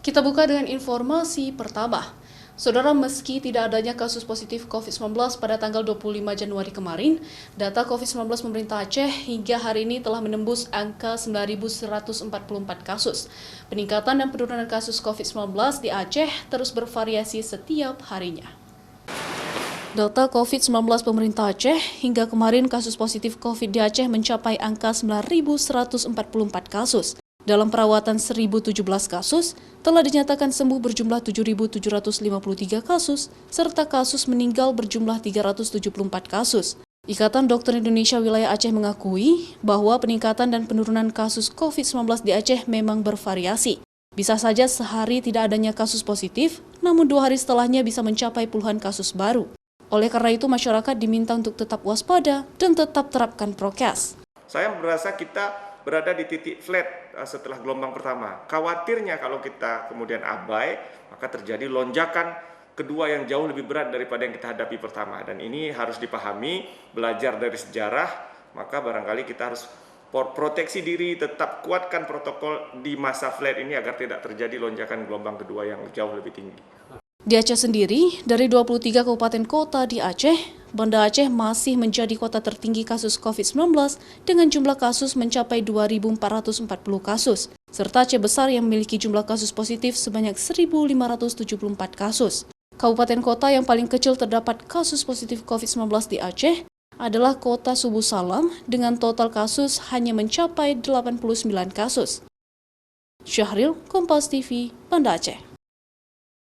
Kita buka dengan informasi pertama. Saudara, meski tidak adanya kasus positif COVID-19 pada tanggal 25 Januari kemarin, data COVID-19 pemerintah Aceh hingga hari ini telah menembus angka 9.144 kasus. Peningkatan dan penurunan kasus COVID-19 di Aceh terus bervariasi setiap harinya. Data COVID-19 pemerintah Aceh hingga kemarin kasus positif COVID di Aceh mencapai angka 9.144 kasus. Dalam perawatan 1.017 kasus, telah dinyatakan sembuh berjumlah 7.753 kasus, serta kasus meninggal berjumlah 374 kasus. Ikatan Dokter Indonesia Wilayah Aceh mengakui bahwa peningkatan dan penurunan kasus COVID-19 di Aceh memang bervariasi. Bisa saja sehari tidak adanya kasus positif, namun 2 hari setelahnya bisa mencapai puluhan kasus baru. Oleh karena itu, masyarakat diminta untuk tetap waspada dan tetap terapkan prokes. Saya merasa kita berada di titik flat setelah gelombang pertama. Khawatirnya kalau kita kemudian abai, maka terjadi lonjakan kedua yang jauh lebih berat daripada yang kita hadapi pertama. Dan ini harus dipahami, belajar dari sejarah, maka barangkali kita harus proteksi diri, tetap kuatkan protokol di masa flat ini agar tidak terjadi lonjakan gelombang kedua yang jauh lebih tinggi. Di Aceh sendiri, dari 23 kabupaten kota di Aceh, Banda Aceh masih menjadi kota tertinggi kasus COVID-19 dengan jumlah kasus mencapai 2.440 kasus, serta Aceh Besar yang memiliki jumlah kasus positif sebanyak 1.574 kasus. Kabupaten kota yang paling kecil terdapat kasus positif COVID-19 di Aceh adalah kota Subu Salam dengan total kasus hanya mencapai 89 kasus. Syahril, Kompas TV, Banda Aceh.